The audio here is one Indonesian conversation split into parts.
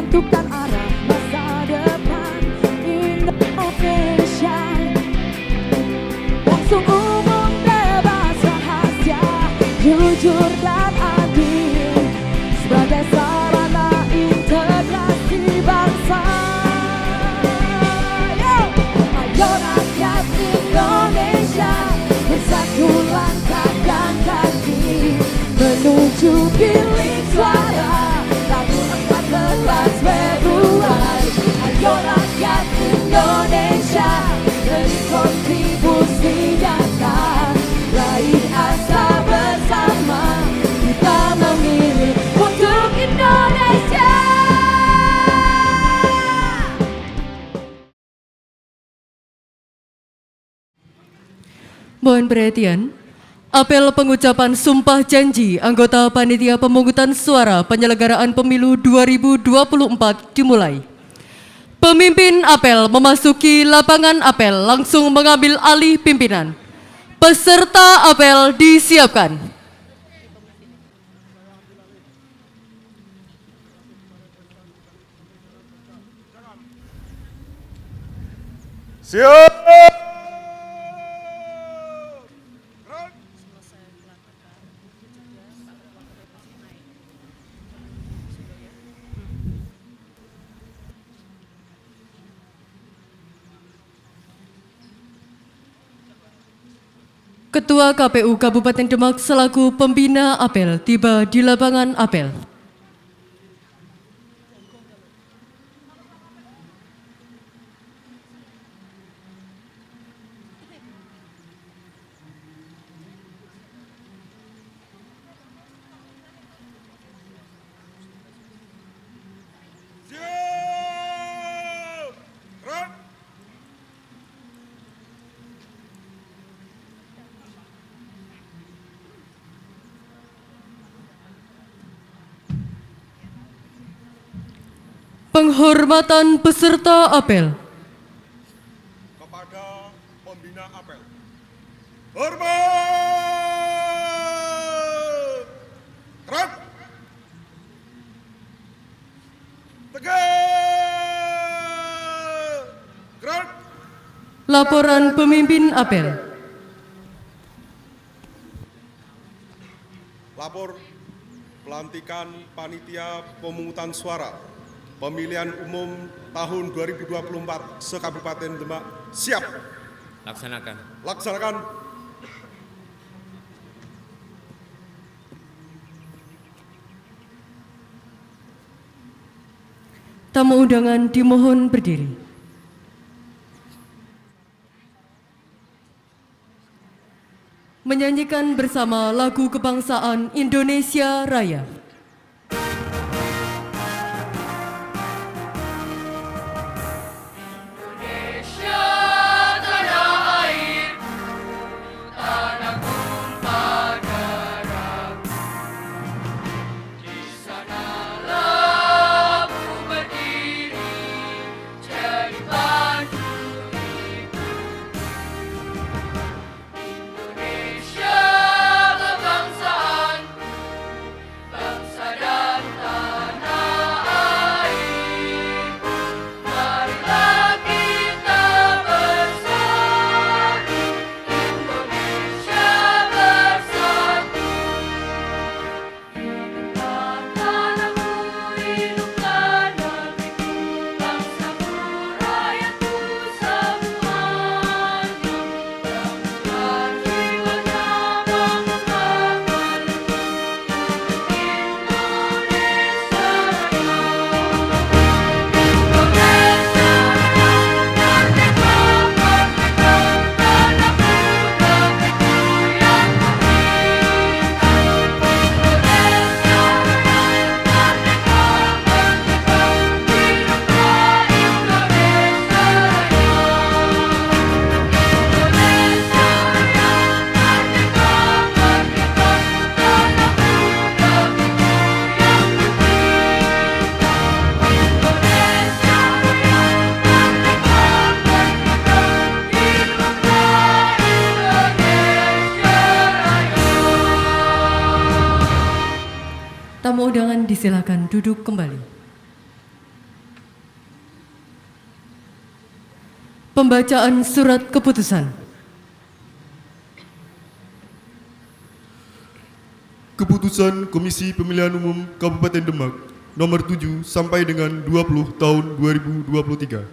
menentukan arah masa depan Indonesia. Langsung, umum, bebas, rahasia, jujur dan adil sebagai sarana integrasi bangsa. Ayo rakyat Indonesia, bersatu langkahkan kaki menuju bilik suara Rabu 14 Februari. Ayo rakyat Indonesia, beri kontribusi nyata, raih asa bersama, kita memilih untuk Indonesia. Mohon perhatian, apel pengucapan sumpah janji anggota Panitia Pemungutan Suara Penyelenggaraan Pemilu 2024 dimulai. Pemimpin apel memasuki lapangan apel langsung mengambil alih pimpinan. Peserta apel disiapkan. Siap! Ketua KPU Kabupaten Demak selaku pembina apel tiba di lapangan apel. Penghormatan peserta apel. Kepada pembina apel. Hormat! Gerak! Tegak! Gerak! Laporan pemimpin apel. Lapor pelantikan panitia pemungutan suara pemilihan umum tahun 2024 se-Kabupaten Demak siap. Laksanakan. Laksanakan. Tamu undangan dimohon berdiri. Menyanyikan bersama lagu kebangsaan Indonesia Raya. Tamu undangan disilakan duduk kembali. Pembacaan surat keputusan. Keputusan Komisi Pemilihan Umum Kabupaten Demak nomor 7 sampai dengan 20 tahun 2023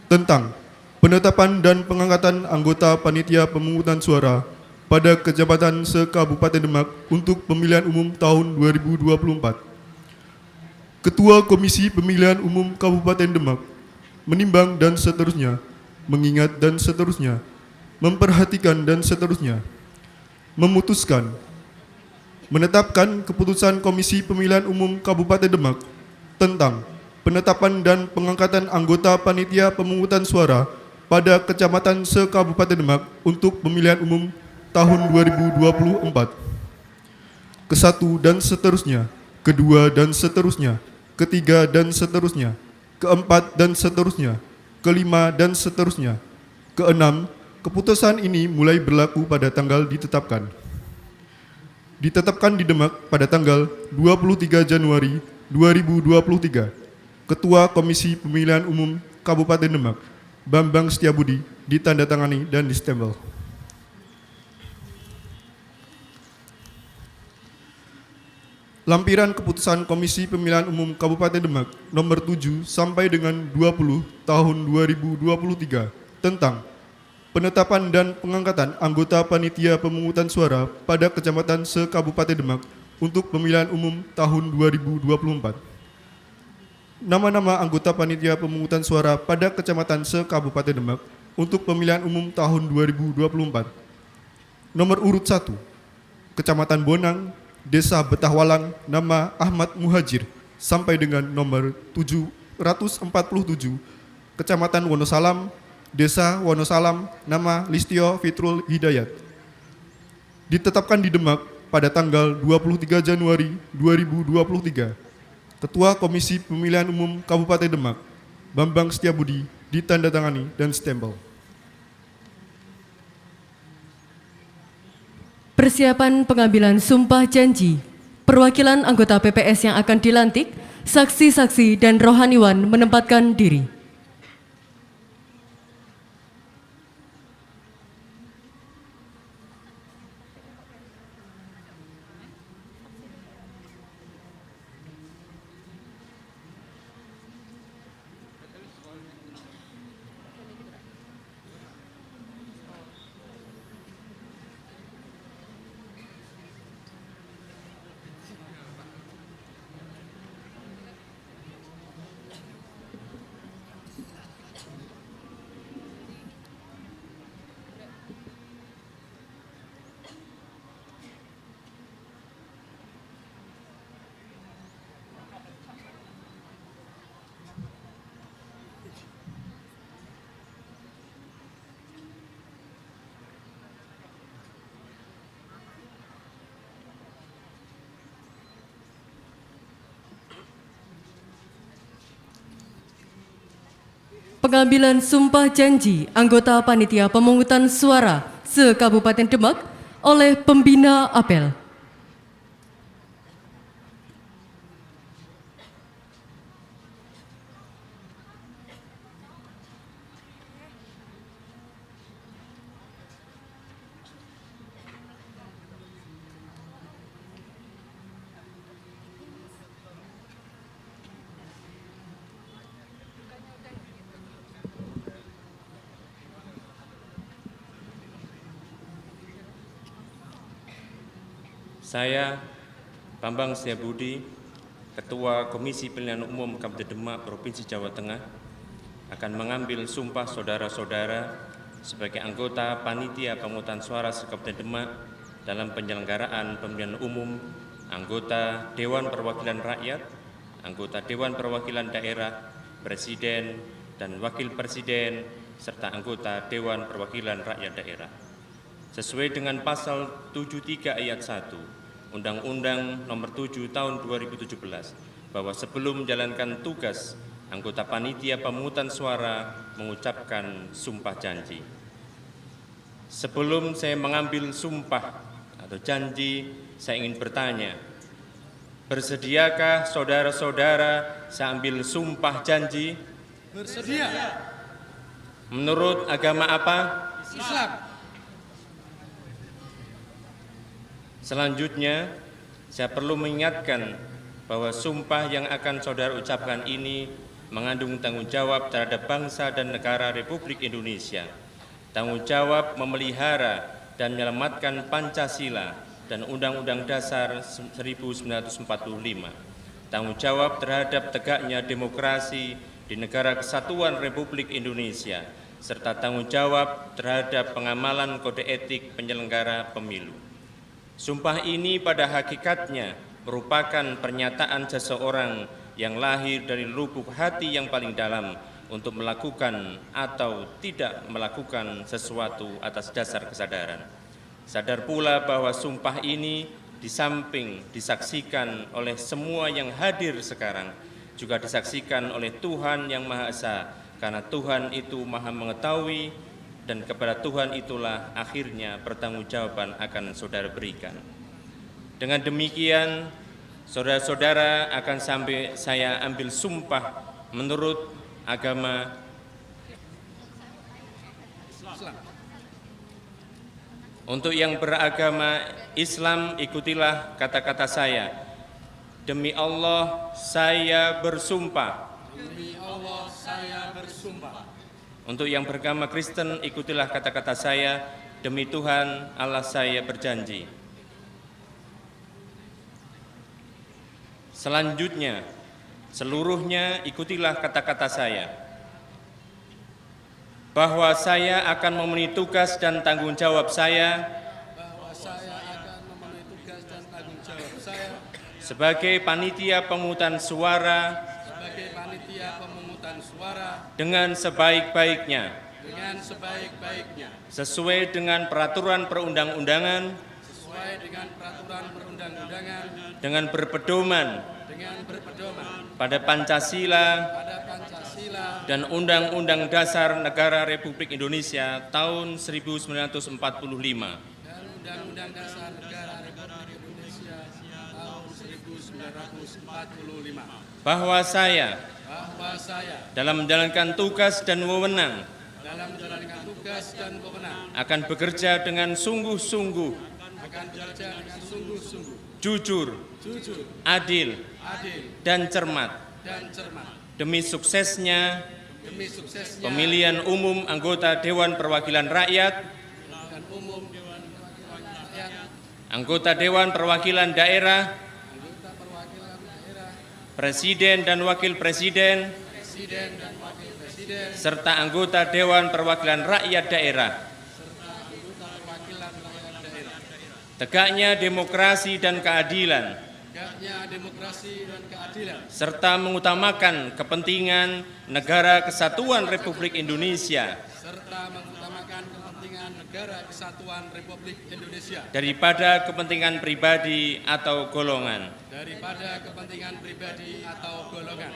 tentang penetapan dan pengangkatan anggota panitia pemungutan suara pada kejabatan se-Kabupaten Demak untuk pemilihan umum tahun 2024. Ketua Komisi Pemilihan Umum Kabupaten Demak menimbang dan seterusnya, mengingat dan seterusnya, memperhatikan dan seterusnya, memutuskan, menetapkan keputusan Komisi Pemilihan Umum Kabupaten Demak tentang penetapan dan pengangkatan anggota panitia pemungutan suara pada kecamatan se-Kabupaten Demak untuk pemilihan umum tahun 2024. Ke-1 dan seterusnya, kedua dan seterusnya, ketiga dan seterusnya, keempat dan seterusnya, kelima dan seterusnya. Keenam, keputusan ini mulai berlaku pada tanggal ditetapkan. Ditetapkan di Demak pada tanggal 23 Januari 2023. Ketua Komisi Pemilihan Umum Kabupaten Demak, Bambang Setiabudi, ditandatangani dan distempel. Lampiran keputusan Komisi Pemilihan Umum Kabupaten Demak nomor 7 sampai dengan 20 tahun 2023 tentang penetapan dan pengangkatan anggota panitia pemungutan suara pada kecamatan se-Kabupaten Demak untuk pemilihan umum tahun 2024. Nama-nama anggota panitia pemungutan suara pada kecamatan se-Kabupaten Demak untuk pemilihan umum tahun 2024. Nomor urut 1, Kecamatan Bonang, Desa Betahwalang, nama Ahmad Muhajir, sampai dengan nomor 747, Kecamatan Wonosalam, Desa Wonosalam, nama Listio Fitrul Hidayat. Ditetapkan di Demak pada tanggal 23 Januari 2023. Ketua Komisi Pemilihan Umum Kabupaten Demak, Bambang Setiabudi, ditandatangani dan stempel. Persiapan pengambilan sumpah janji, perwakilan anggota PPS yang akan dilantik, saksi-saksi dan rohaniwan menempatkan diri. Pengambilan sumpah janji anggota panitia pemungutan suara se-Kabupaten Demak oleh pembina apel. Saya, Bambang Setiabudi, Ketua Komisi Pemilihan Umum Kabupaten Demak Provinsi Jawa Tengah, akan mengambil sumpah saudara-saudara sebagai anggota Panitia Pemungutan Suara se-Kabupaten Demak dalam penyelenggaraan pemilihan umum anggota Dewan Perwakilan Rakyat, anggota Dewan Perwakilan Daerah, Presiden dan Wakil Presiden, serta anggota Dewan Perwakilan Rakyat Daerah. Sesuai dengan pasal 73 ayat 1 Undang-Undang Nomor 7 Tahun 2017, bahwa sebelum menjalankan tugas, anggota panitia pemungutan suara mengucapkan sumpah janji. Sebelum saya mengambil sumpah atau janji, saya ingin bertanya, bersediakah saudara-saudara saya ambil sumpah janji? Bersedia. menurut agama apa? Islam. Selanjutnya, saya perlu mengingatkan bahwa sumpah yang akan saudara ucapkan ini mengandung tanggung jawab terhadap bangsa dan negara Republik Indonesia, tanggung jawab memelihara dan menyelamatkan Pancasila dan Undang-Undang Dasar 1945, tanggung jawab terhadap tegaknya demokrasi di negara kesatuan Republik Indonesia, serta tanggung jawab terhadap pengamalan kode etik penyelenggara pemilu. Sumpah ini pada hakikatnya merupakan pernyataan seseorang yang lahir dari lubuk hati yang paling dalam untuk melakukan atau tidak melakukan sesuatu atas dasar kesadaran. Sadar pula bahwa sumpah ini di samping disaksikan oleh semua yang hadir sekarang, juga disaksikan oleh Tuhan yang Maha Esa, karena Tuhan itu Maha mengetahui, dan kepada Tuhan itulah akhirnya pertanggungjawaban akan saudara berikan. Dengan demikian, saudara-saudara akan sampai saya ambil sumpah menurut agama Islam. Untuk yang beragama Islam, ikutilah kata-kata saya. Demi Allah, saya bersumpah. Demi Allah, saya bersumpah. Untuk yang beragama Kristen, ikutilah kata-kata saya. Demi Tuhan, Allah saya berjanji. Selanjutnya, seluruhnya ikutilah kata-kata saya. Bahwa saya akan memenuhi tugas dan tanggung jawab saya. Bahwa saya akan memenuhi tugas dan tanggung jawab saya Sebagai panitia pemungutan suara. sebagai panitia pemungutan suara Dengan sebaik-baiknya. dengan sebaik-baiknya Sesuai dengan peraturan perundang-undangan. sesuai dengan peraturan perundang-undangan Dengan berpedoman pada Pancasila pada Pancasila dan Undang-Undang Dasar Negara Republik Indonesia tahun 1945. dan Undang-Undang Dasar Negara Republik Indonesia tahun 1945. Bahwa saya Bahwa saya dalam menjalankan tugas dan wewenang dalam menjalankan tugas dan wewenang akan bekerja dengan sungguh-sungguh, akan bekerja dengan sungguh-sungguh, jujur, jujur, adil, adil, dan cermat dan cermat demi suksesnya demi suksesnya pemilihan umum anggota Dewan Perwakilan Rakyat, dan umum Dewan Perwakilan Rakyat, anggota Dewan Perwakilan Daerah, anggota perwakilan daerah, Presiden dan Wakil Presiden, presiden dan wakil presiden, serta anggota Dewan Perwakilan Rakyat Daerah. serta anggota perwakilan rakyat daerah. Tegaknya demokrasi dan keadilan, Tegaknya demokrasi dan keadilan, serta mengutamakan kepentingan Negara Kesatuan Republik Indonesia serta mengutamakan kepentingan Negara Kesatuan Republik Indonesia daripada kepentingan pribadi atau golongan. daripada kepentingan pribadi atau golongan.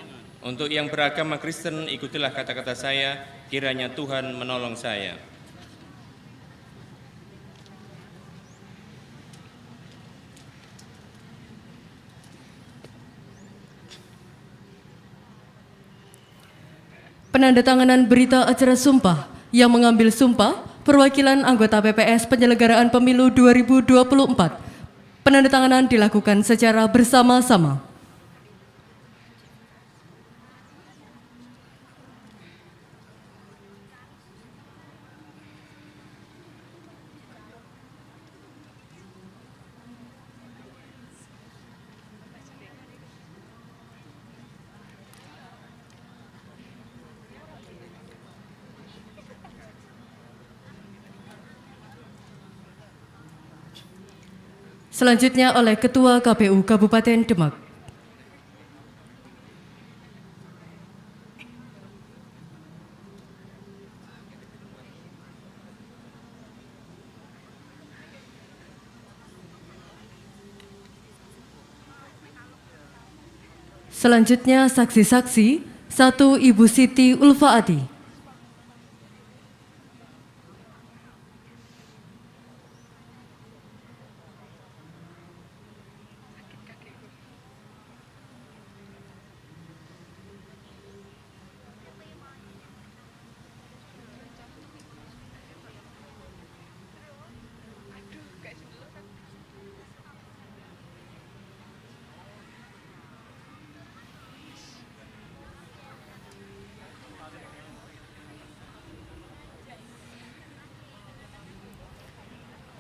Untuk yang beragama Kristen, ikutilah kata-kata saya, kiranya Tuhan menolong saya. Penandatanganan berita acara sumpah yang mengambil sumpah perwakilan anggota PPS penyelenggaraan pemilu 2024. Penandatanganan dilakukan secara bersama-sama. Selanjutnya oleh Ketua KPU Kabupaten Demak. Selanjutnya saksi-saksi, 1 Ibu Siti Ulfaati.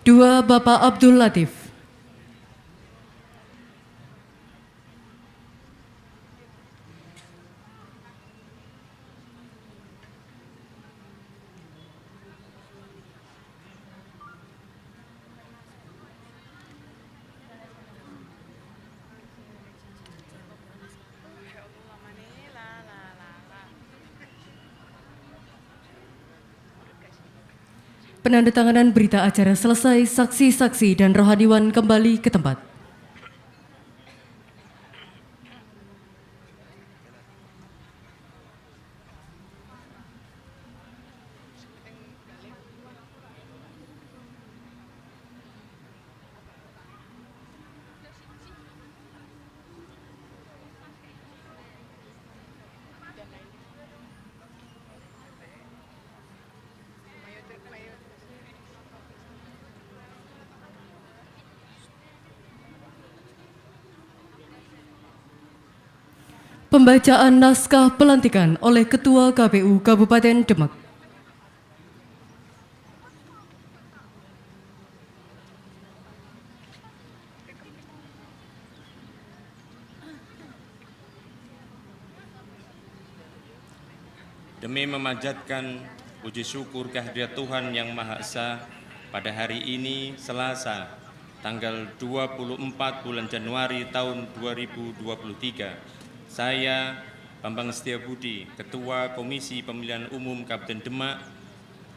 2. Bapak Abdul Latif. Penandatanganan berita acara selesai, saksi-saksi dan rohaniwan kembali ke tempat. Pembacaan naskah pelantikan oleh Ketua KPU Kabupaten Demak. Demi memanjatkan puji syukur kehadirat Tuhan Yang Maha Esa, pada hari ini Selasa, tanggal 24 bulan Januari tahun 2023, saya, Bambang Setiabudi, Ketua Komisi Pemilihan Umum Kabupaten Demak,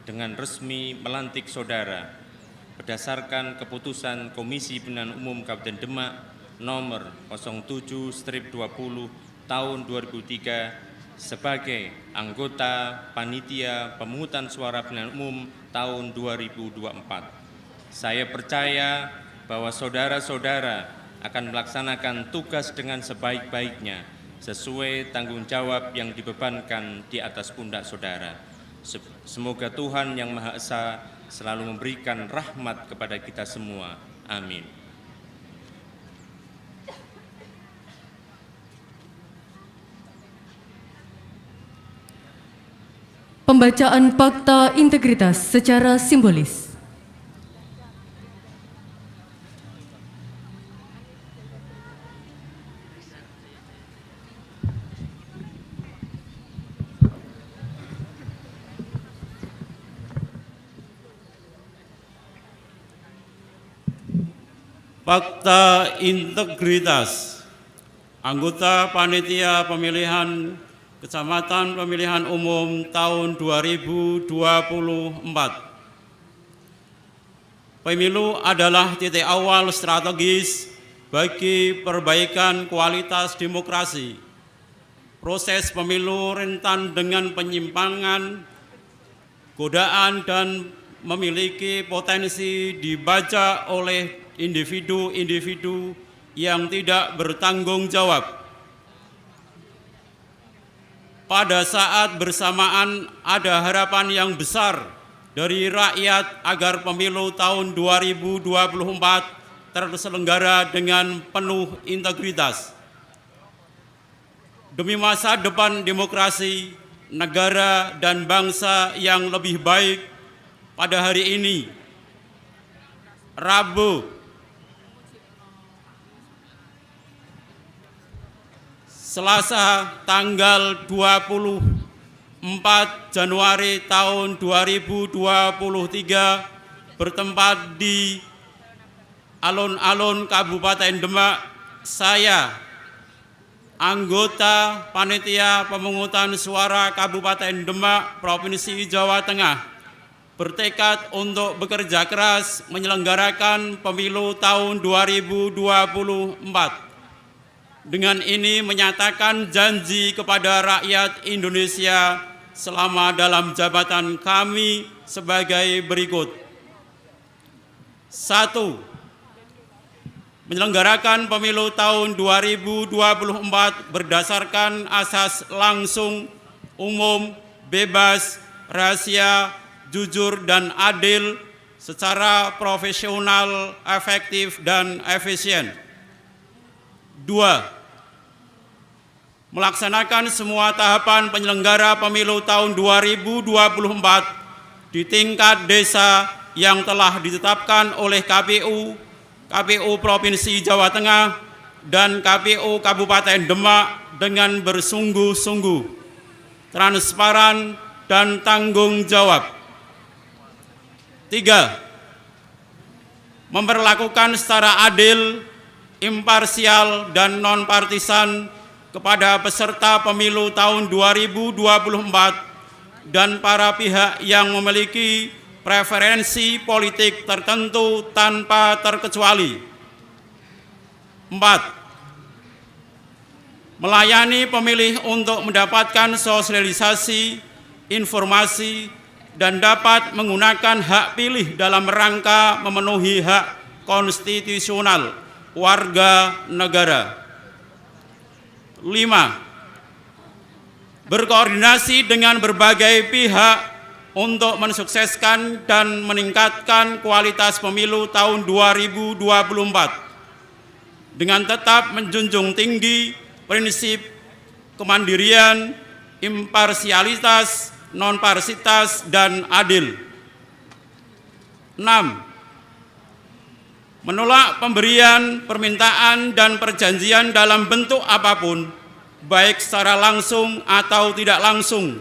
dengan resmi melantik saudara berdasarkan keputusan Komisi Pemilihan Umum Kabupaten Demak nomor 07/20 tahun 2003 sebagai anggota Panitia Pemungutan Suara Pemilihan Umum tahun 2024. Saya percaya bahwa saudara-saudara akan melaksanakan tugas dengan sebaik-baiknya sesuai tanggung jawab yang dibebankan di atas pundak saudara. Semoga Tuhan Yang Maha Esa selalu memberikan rahmat kepada kita semua. Amin. Pembacaan fakta integritas secara simbolis. Fakta integritas. Anggota Panitia Pemilihan Kecamatan Pemilihan Umum tahun 2024. Pemilu adalah titik awal strategis bagi perbaikan kualitas demokrasi. Proses pemilu rentan dengan penyimpangan, godaan, dan memiliki potensi dibaca oleh individu-individu yang tidak bertanggung jawab. Pada saat bersamaan ada harapan yang besar dari rakyat agar pemilu tahun 2024 terselenggara dengan penuh integritas. Demi masa depan demokrasi, negara, dan bangsa yang lebih baik, pada hari ini, Rabu, Selasa tanggal 24 Januari tahun 2023 bertempat di alun-alun Kabupaten Demak, saya, anggota Panitia Pemungutan Suara Kabupaten Demak, Provinsi Jawa Tengah, bertekad untuk bekerja keras menyelenggarakan pemilu tahun 2024. Dengan ini menyatakan janji kepada rakyat Indonesia selama dalam jabatan kami sebagai berikut. 1. Menyelenggarakan pemilu tahun 2024 berdasarkan asas langsung, umum, bebas, rahasia, jujur, dan adil secara profesional, efektif, dan efisien. 2. Melaksanakan semua tahapan penyelenggara pemilu tahun 2024 di tingkat desa yang telah ditetapkan oleh KPU, KPU Provinsi Jawa Tengah, dan KPU Kabupaten Demak dengan bersungguh-sungguh, transparan, dan tanggung jawab. 3. Memperlakukan secara adil, imparsial, dan non-partisan kepada peserta pemilu tahun 2024 dan para pihak yang memiliki preferensi politik tertentu tanpa terkecuali. 4. Melayani pemilih untuk mendapatkan sosialisasi, informasi, dan dapat menggunakan hak pilih dalam rangka memenuhi hak konstitusional warga negara. 5. Berkoordinasi dengan berbagai pihak untuk mensukseskan dan meningkatkan kualitas pemilu tahun 2024 dengan tetap menjunjung tinggi prinsip kemandirian, imparsialitas, non-partisan, dan adil. 6. Menolak pemberian, permintaan, dan perjanjian dalam bentuk apapun, baik secara langsung atau tidak langsung,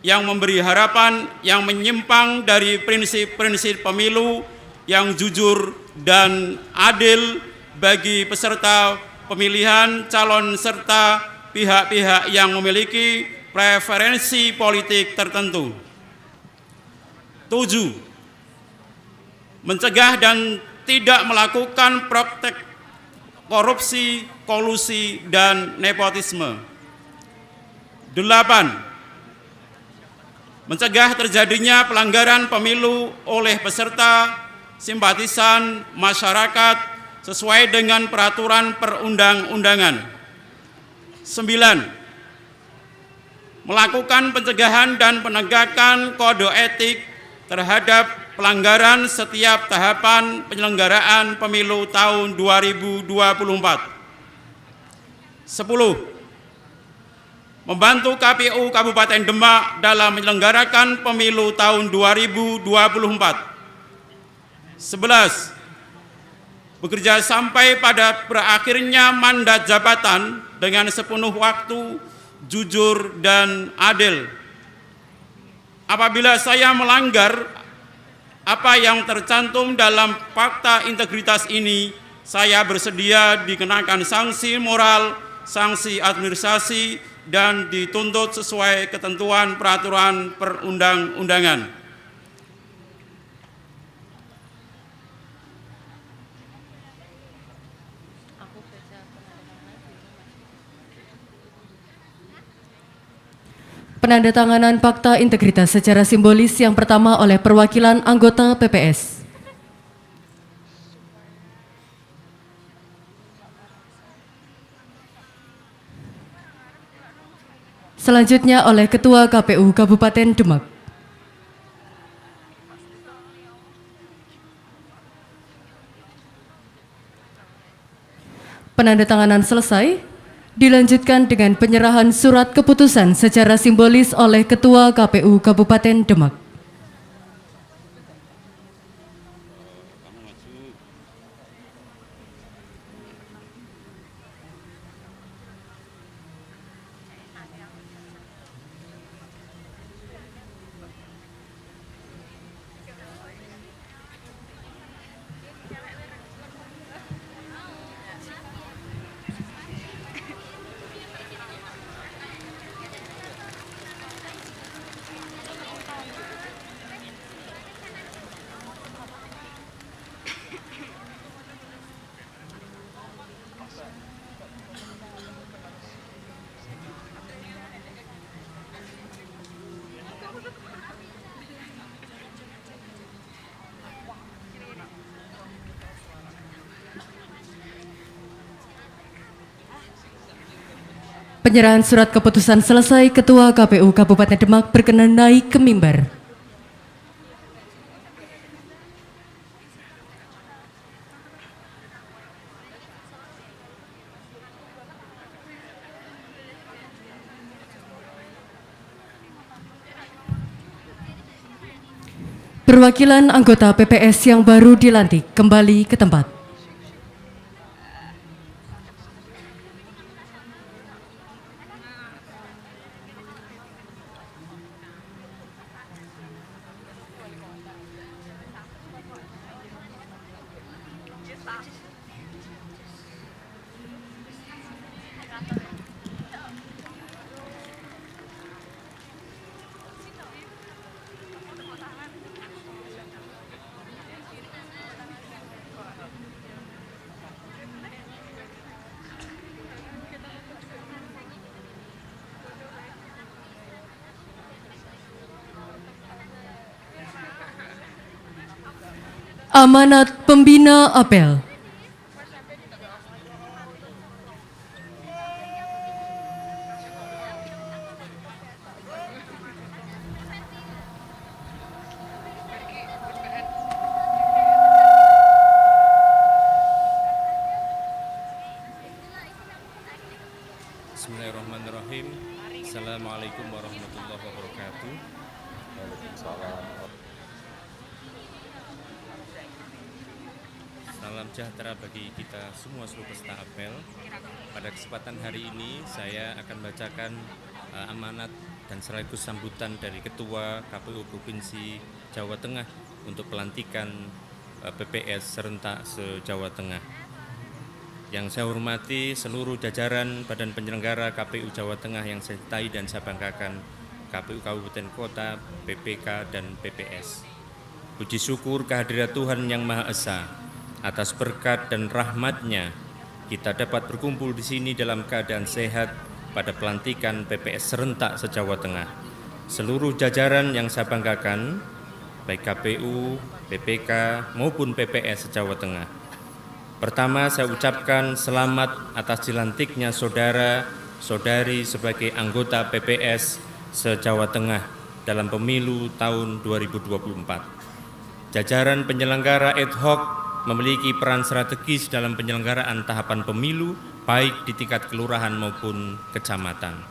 yang memberi harapan yang menyimpang dari prinsip-prinsip pemilu yang jujur dan adil bagi peserta pemilihan calon serta pihak-pihak yang memiliki preferensi politik tertentu. 7. Mencegah dan tidak melakukan praktek korupsi, kolusi, dan nepotisme. 8. Mencegah terjadinya pelanggaran pemilu oleh peserta, simpatisan, masyarakat sesuai dengan peraturan perundang-undangan. 9. Melakukan pencegahan dan penegakan kode etik terhadap pelanggaran setiap tahapan penyelenggaraan pemilu tahun 2024. 10. Membantu KPU Kabupaten Demak dalam menyelenggarakan pemilu tahun 2024. 11. Bekerja sampai pada berakhirnya mandat jabatan dengan sepenuh waktu, jujur, dan adil. Apabila saya melanggar apa yang tercantum dalam fakta integritas ini, saya bersedia dikenakan sanksi moral, sanksi administrasi, dan dituntut sesuai ketentuan peraturan perundang-undangan. Penandatanganan fakta integritas secara simbolis yang pertama oleh perwakilan anggota PPS. Selanjutnya oleh Ketua KPU Kabupaten Demak. Penandatanganan selesai. Dilanjutkan dengan penyerahan surat keputusan secara simbolis oleh Ketua KPU Kabupaten Demak. Penyerahan surat keputusan selesai, Ketua KPU Kabupaten Demak berkenan naik ke mimbar. Perwakilan anggota PPS yang baru dilantik kembali ke tempat. Amanat Pembina Apel. Bismillahirrahmanirrahim. Assalamualaikum warahmatullahi wabarakatuh. Salam sejahtera bagi kita semua seluruh peserta apel. Pada kesempatan hari ini saya akan bacakan amanat dan sekaligus sambutan dari Ketua KPU Provinsi Jawa Tengah untuk pelantikan PPS serentak se-Jawa Tengah. Yang saya hormati seluruh jajaran Badan Penyelenggara KPU Jawa Tengah yang saya cintai dan saya banggakan, KPU Kabupaten Kota, PPK, dan PPS. Puji syukur kehadirat Tuhan Yang Maha Esa. Atas berkat dan rahmat-Nya, kita dapat berkumpul di sini dalam keadaan sehat pada pelantikan PPS serentak se-Jawa Tengah. Seluruh jajaran yang saya banggakan, baik KPU, PPK, maupun PPS se-Jawa Tengah. Pertama, saya ucapkan selamat atas dilantiknya saudara-saudari sebagai anggota PPS se-Jawa Tengah dalam pemilu tahun 2024. Jajaran penyelenggara ad hoc memiliki peran strategis dalam penyelenggaraan tahapan pemilu, baik di tingkat kelurahan maupun kecamatan.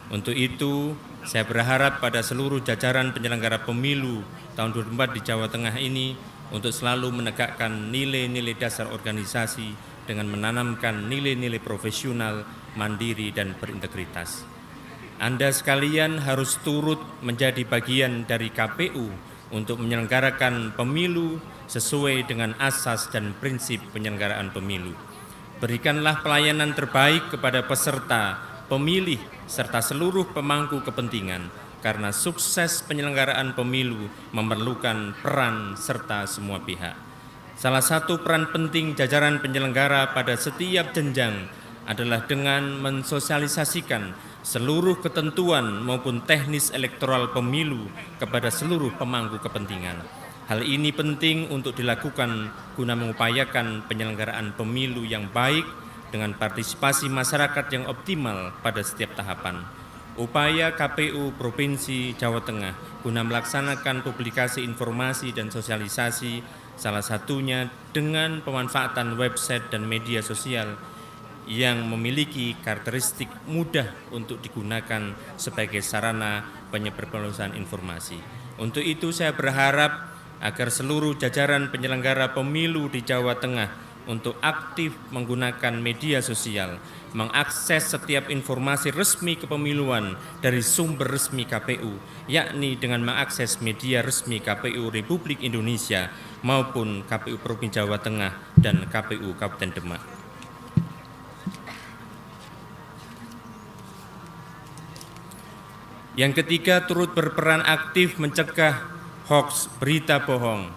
Untuk itu, saya berharap pada seluruh jajaran penyelenggara pemilu tahun 2024 di Jawa Tengah ini untuk selalu menegakkan nilai-nilai dasar organisasi dengan menanamkan nilai-nilai profesional, mandiri, dan berintegritas. Anda sekalian harus turut menjadi bagian dari KPU untuk menyelenggarakan pemilu sesuai dengan asas dan prinsip penyelenggaraan pemilu. Berikanlah pelayanan terbaik kepada peserta, pemilih, serta seluruh pemangku kepentingan, karena sukses penyelenggaraan pemilu memerlukan peran serta semua pihak. Salah satu peran penting jajaran penyelenggara pada setiap jenjang adalah dengan mensosialisasikan seluruh ketentuan maupun teknis elektoral pemilu kepada seluruh pemangku kepentingan. Hal ini penting untuk dilakukan guna mengupayakan penyelenggaraan pemilu yang baik dengan partisipasi masyarakat yang optimal pada setiap tahapan. Upaya KPU Provinsi Jawa Tengah guna melaksanakan publikasi informasi dan sosialisasi, salah satunya dengan pemanfaatan website dan media sosial yang memiliki karakteristik mudah untuk digunakan sebagai sarana penyebarluasan informasi. Untuk itu saya berharap agar seluruh jajaran penyelenggara pemilu di Jawa Tengah untuk aktif menggunakan media sosial, mengakses setiap informasi resmi kepemiluan dari sumber resmi KPU, yakni dengan mengakses media resmi KPU Republik Indonesia maupun KPU Provinsi Jawa Tengah dan KPU Kabupaten Demak. Yang ketiga, turut berperan aktif mencegah hoax, berita bohong,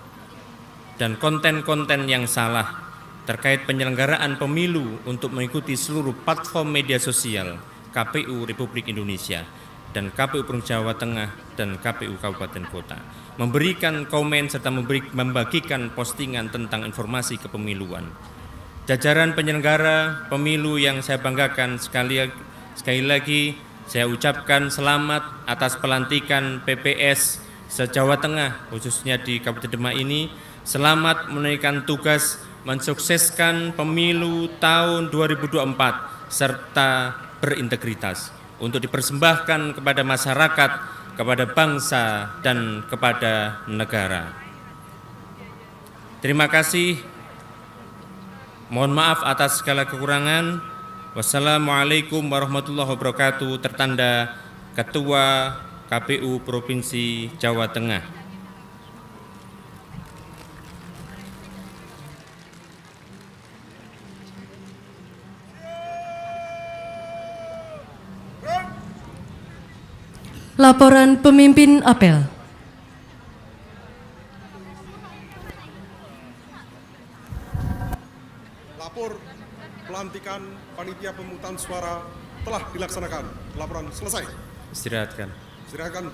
dan konten-konten yang salah terkait penyelenggaraan pemilu untuk mengikuti seluruh platform media sosial KPU Republik Indonesia dan KPU Provinsi Jawa Tengah dan KPU Kabupaten Kota. Memberikan komen serta membagikan postingan tentang informasi kepemiluan. Jajaran penyelenggara pemilu yang saya banggakan, sekali lagi saya ucapkan selamat atas pelantikan PPS se-Jawa Tengah, khususnya di Kabupaten Demak ini. Selamat menunaikan tugas mensukseskan pemilu tahun 2024 serta berintegritas untuk dipersembahkan kepada masyarakat kepada bangsa dan kepada negara. Terima kasih. Mohon maaf atas segala kekurangan. Wassalamualaikum warahmatullahi wabarakatuh. Tertanda Ketua KPU Provinsi Jawa Tengah. Laporan pemimpin apel. Lapor pelantikan panitia pemungutan suara telah dilaksanakan. Laporan selesai. Istirahatkan. Silakan.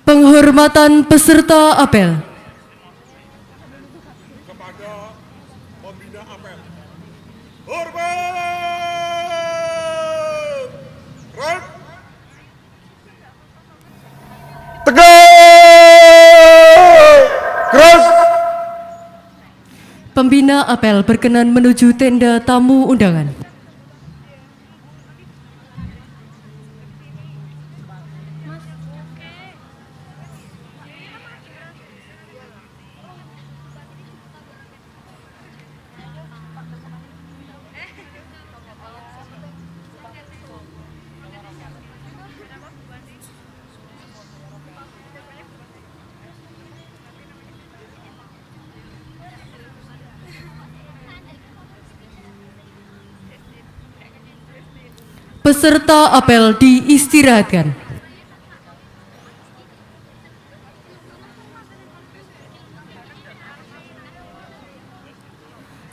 Penghormatan peserta apel. Kepada pembina apel. Hormat! Right. Pembina apel berkenan menuju tenda tamu undangan. Peserta apel diistirahatkan.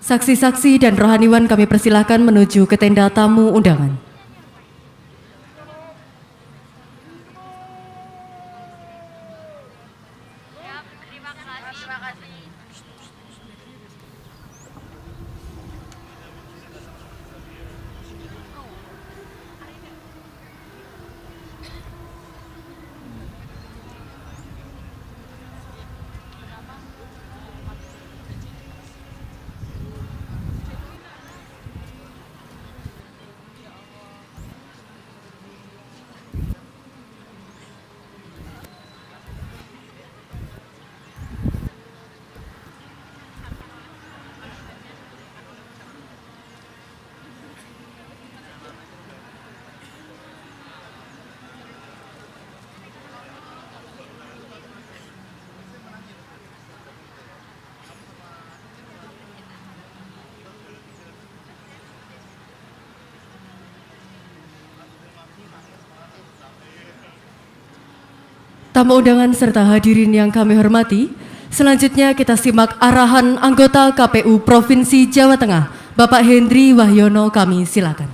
Saksi-saksi dan rohaniwan kami persilahkan menuju ke tenda tamu undangan. Tamu undangan serta hadirin yang kami hormati, selanjutnya kita simak arahan anggota KPU Provinsi Jawa Tengah, Bapak Hendri Wahyono, kami silakan.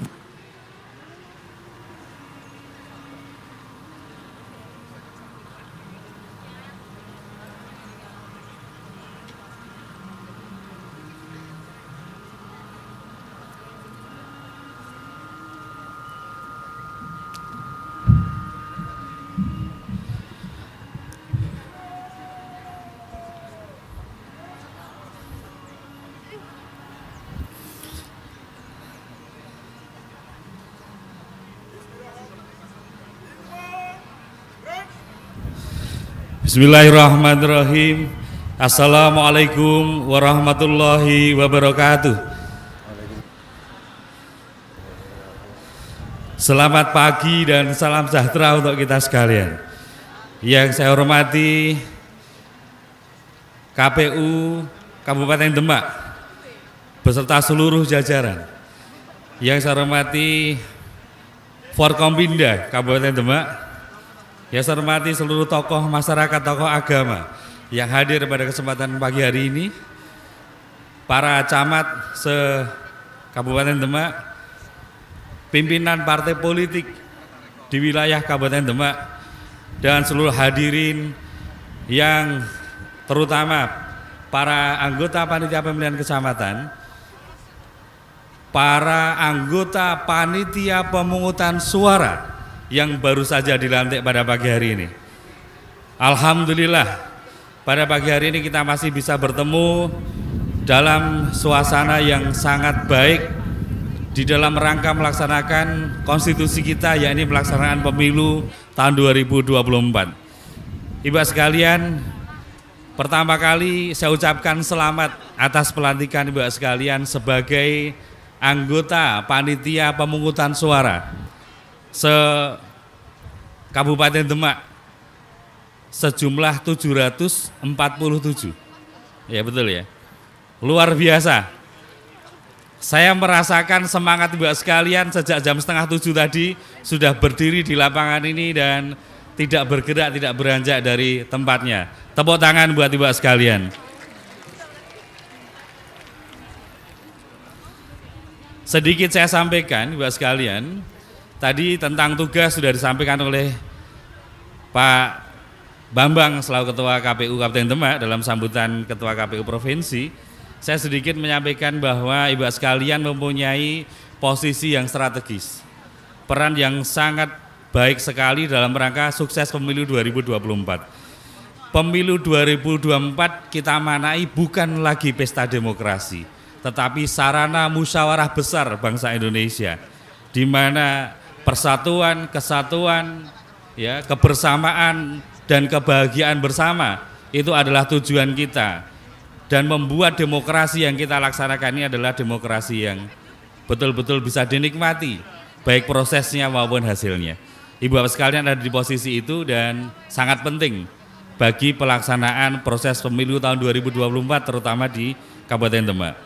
Bismillahirrahmanirrahim. Assalamualaikum warahmatullahi wabarakatuh. Selamat pagi dan salam sejahtera untuk kita sekalian. Yang saya hormati KPU Kabupaten Demak beserta seluruh jajaran. Yang saya hormati Forkompinda Kabupaten Demak. Yang saya hormati seluruh tokoh masyarakat, tokoh agama yang hadir pada kesempatan pagi hari ini, para camat se-Kabupaten Demak, pimpinan partai politik di wilayah Kabupaten Demak, dan seluruh hadirin yang terutama para anggota panitia pemilihan kecamatan, para anggota panitia pemungutan suara yang baru saja dilantik pada pagi hari ini. Alhamdulillah, pada pagi hari ini kita masih bisa bertemu dalam suasana yang sangat baik, di dalam rangka melaksanakan konstitusi kita, yakni pelaksanaan pemilu tahun 2024. Ibu sekalian, pertama kali saya ucapkan selamat atas pelantikan Ibu sekalian sebagai anggota panitia pemungutan suara se-Kabupaten Demak sejumlah 747. Ya betul ya, luar biasa. Saya merasakan semangat Ibu sekalian sejak jam 6:30 tadi sudah berdiri di lapangan ini dan tidak bergerak, tidak beranjak dari tempatnya. Tepuk tangan buat Ibu sekalian. Sedikit saya sampaikan Ibu sekalian, tadi tentang tugas sudah disampaikan oleh Pak Bambang selaku Ketua KPU Kabupaten Demak dalam sambutan Ketua KPU Provinsi. Saya sedikit menyampaikan bahwa Ibu sekalian mempunyai posisi yang strategis, peran yang sangat baik sekali dalam rangka sukses pemilu 2024. Pemilu 2024 kita manai bukan lagi pesta demokrasi, tetapi sarana musyawarah besar bangsa Indonesia, di mana persatuan, kesatuan, ya, kebersamaan dan kebahagiaan bersama itu adalah tujuan kita, dan membuat demokrasi yang kita laksanakan ini adalah demokrasi yang betul-betul bisa dinikmati, baik prosesnya maupun hasilnya. Ibu Bapak sekalian ada di posisi itu dan sangat penting bagi pelaksanaan proses pemilu tahun 2024 terutama di Kabupaten Demak.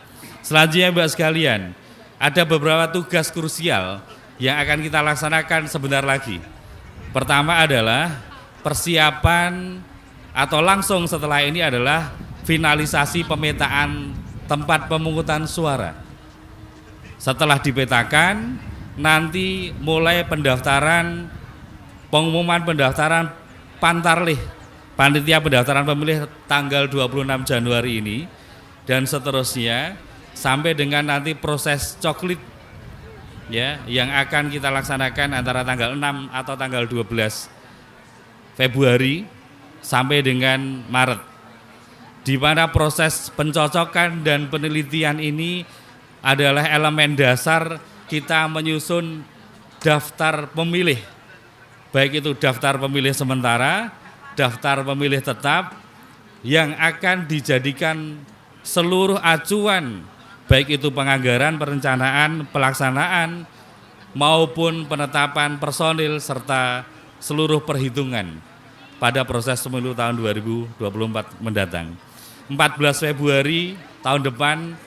Selanjutnya Ibu Bapak sekalian, ada beberapa tugas krusial yang akan kita laksanakan sebentar lagi. Pertama adalah persiapan atau langsung setelah ini adalah finalisasi pemetaan tempat pemungutan suara. Setelah dipetakan, nanti mulai pengumuman pendaftaran Pantarlih, panitia pendaftaran pemilih tanggal 26 Januari ini, dan seterusnya sampai dengan nanti proses coklit, ya, yang akan kita laksanakan antara tanggal 6 atau tanggal 12 Februari sampai dengan Maret, di mana proses pencocokan dan penelitian ini adalah elemen dasar kita menyusun daftar pemilih, baik itu daftar pemilih sementara, daftar pemilih tetap, yang akan dijadikan seluruh acuan, baik itu penganggaran, perencanaan, pelaksanaan, maupun penetapan personil, serta seluruh perhitungan pada proses pemilu tahun 2024 mendatang. 14 Februari tahun depan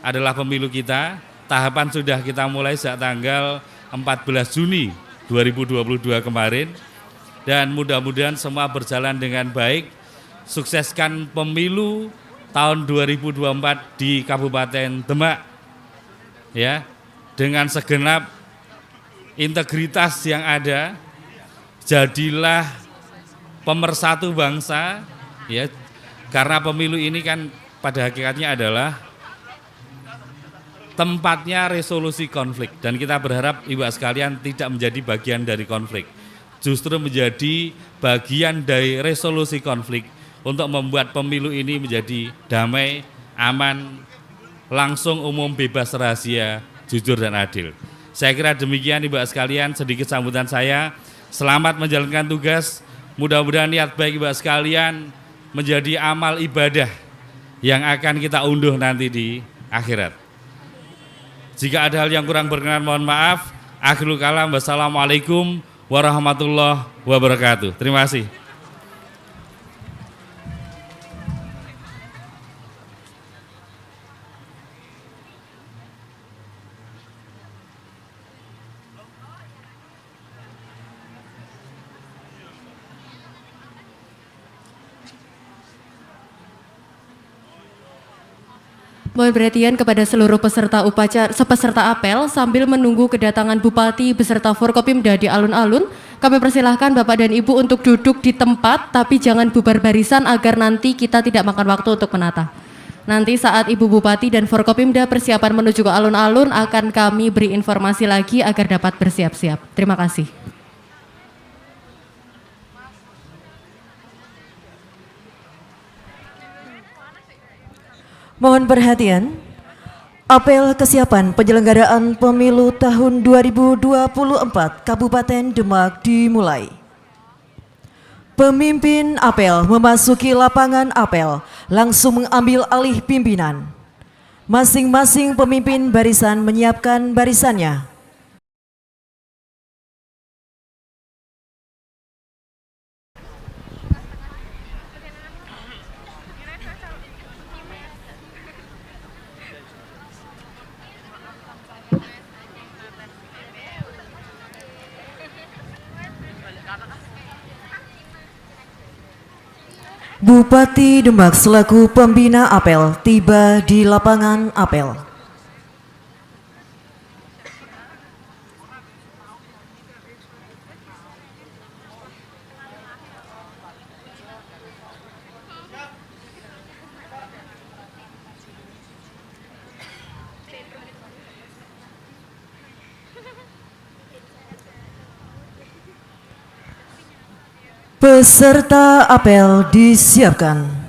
adalah pemilu kita. Tahapan sudah kita mulai sejak tanggal 14 Juni 2022 kemarin, dan mudah-mudahan semua berjalan dengan baik. Sukseskan pemilu tahun 2024 di Kabupaten Demak, ya, dengan segenap integritas yang ada. Jadilah pemersatu bangsa, ya, karena pemilu ini kan pada hakikatnya adalah tempatnya resolusi konflik, dan kita berharap Ibu sekalian tidak menjadi bagian dari konflik, justru menjadi bagian dari resolusi konflik untuk membuat pemilu ini menjadi damai, aman, langsung, umum, bebas, rahasia, jujur dan adil. Saya kira demikian Ibu sekalian sedikit sambutan saya. Selamat menjalankan tugas. Mudah-mudahan niat baik Ibu sekalian menjadi amal ibadah yang akan kita unduh nanti di akhirat. Jika ada hal yang kurang berkenan mohon maaf. Akhirul kalam, wassalamualaikum warahmatullahi wabarakatuh. Terima kasih. Mohon perhatian kepada seluruh peserta apel sambil menunggu kedatangan Bupati beserta Forkopimda di alun-alun. Kami persilahkan Bapak dan Ibu untuk duduk di tempat, tapi jangan bubar barisan agar nanti kita tidak makan waktu untuk menata. Nanti saat Ibu Bupati dan Forkopimda persiapan menuju ke alun-alun akan kami beri informasi lagi agar dapat bersiap-siap. Terima kasih. Mohon perhatian, Apel kesiapan penyelenggaraan pemilu tahun 2024 Kabupaten Demak dimulai. Pemimpin apel memasuki lapangan apel, langsung mengambil alih pimpinan. Masing-masing pemimpin barisan menyiapkan barisannya. Bupati Demak selaku pembina apel tiba di lapangan apel. Peserta apel disiapkan.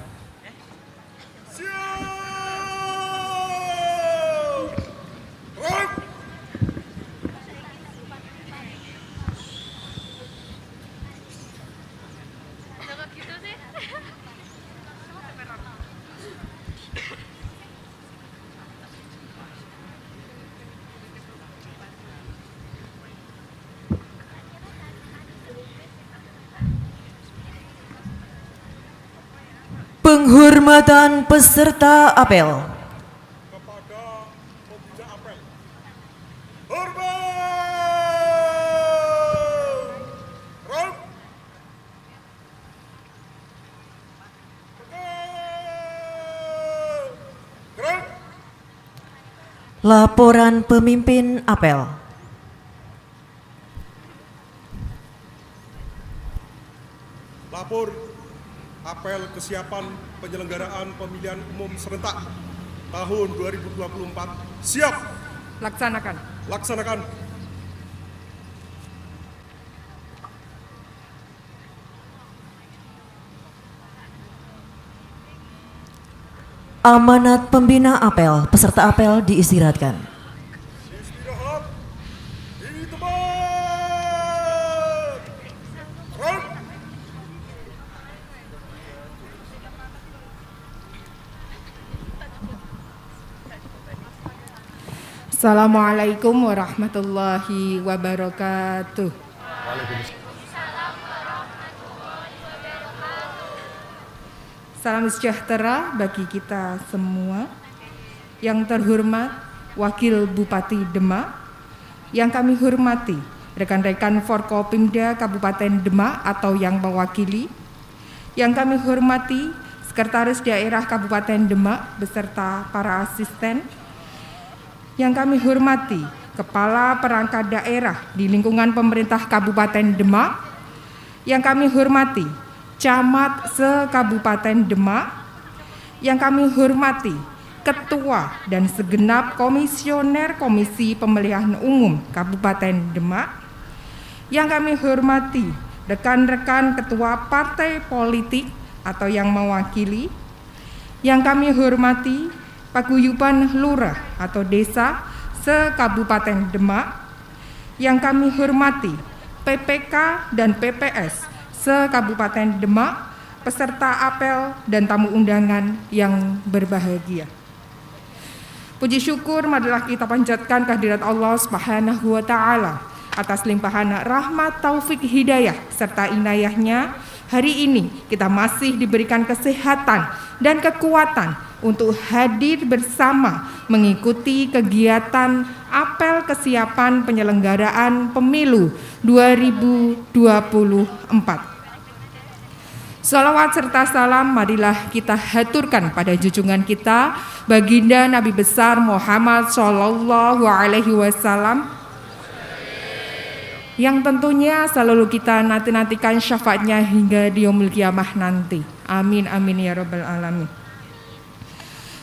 Penghormatan peserta apel. Kepada pembina apel. Hormat! Rok! Gerak! Laporan pemimpin apel. Lapor apel kesiapan penyelenggaraan pemilihan umum serentak tahun 2024 siap. Laksanakan. Laksanakan. Amanat pembina apel, peserta apel diistirahatkan. Istirahat di tempat. Rok! Assalamualaikum warahmatullahi wabarakatuh. Salam sejahtera bagi kita semua. Yang terhormat Wakil Bupati Demak, yang kami hormati rekan-rekan Forkopimda Kabupaten Demak atau yang mewakili, yang kami hormati Sekretaris Daerah Kabupaten Demak beserta para asisten, yang kami hormati Kepala Perangkat Daerah di lingkungan pemerintah Kabupaten Demak, yang kami hormati Camat se-Kabupaten Demak, yang kami hormati Ketua dan segenap Komisioner Komisi Pemilihan Umum Kabupaten Demak, yang kami hormati rekan-rekan Ketua Partai Politik atau yang mewakili, yang kami hormati Paguyuban Lurah atau Desa se-Kabupaten Demak, yang kami hormati PPK dan PPS se-Kabupaten Demak, peserta apel dan tamu undangan yang berbahagia. Puji syukur marilah kita panjatkan kehadirat Allah Subhanahu wa taala atas limpahan rahmat, taufik, hidayah serta inayahnya. Hari ini kita masih diberikan kesehatan dan kekuatan untuk hadir bersama mengikuti kegiatan apel kesiapan penyelenggaraan pemilu 2024. Salawat serta salam marilah kita haturkan pada junjungan kita baginda Nabi besar Muhammad Shallallahu Alaihi Wasallam, yang tentunya selalu kita nanti-nantikan syafaatnya hingga di yaumul kiamah nanti. Amin amin ya rabbal alamin.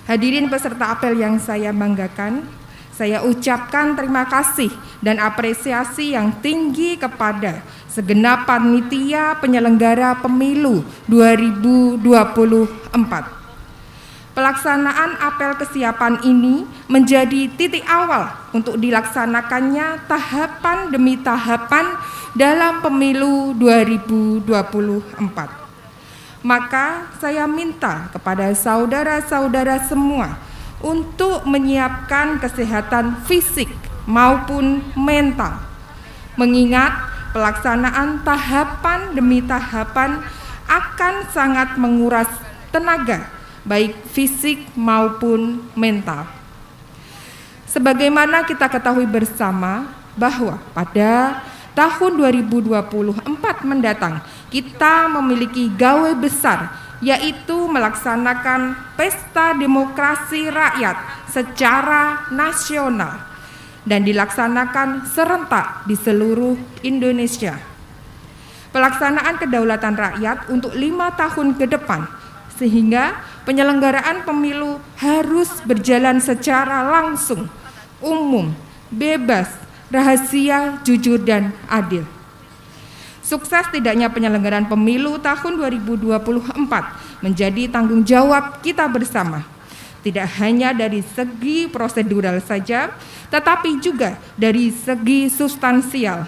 Hadirin peserta apel yang saya banggakan, saya ucapkan terima kasih dan apresiasi yang tinggi kepada segenap panitia penyelenggara pemilu 2024. Pelaksanaan apel kesiapan ini menjadi titik awal untuk dilaksanakannya tahapan demi tahapan dalam pemilu 2024. Maka saya minta kepada saudara-saudara semua untuk menyiapkan kesehatan fisik maupun mental, mengingat pelaksanaan tahapan demi tahapan akan sangat menguras tenaga, baik fisik maupun mental. Sebagaimana kita ketahui bersama bahwa pada tahun 2024 mendatang kita memiliki gawe besar, yaitu melaksanakan pesta demokrasi rakyat secara nasional dan dilaksanakan serentak di seluruh Indonesia. Pelaksanaan kedaulatan rakyat untuk 5 tahun ke depan, sehingga penyelenggaraan pemilu harus berjalan secara langsung, umum, bebas, rahasia, jujur, dan adil. Sukses tidaknya penyelenggaraan pemilu tahun 2024 menjadi tanggung jawab kita bersama, tidak hanya dari segi prosedural saja, tetapi juga dari segi substansial.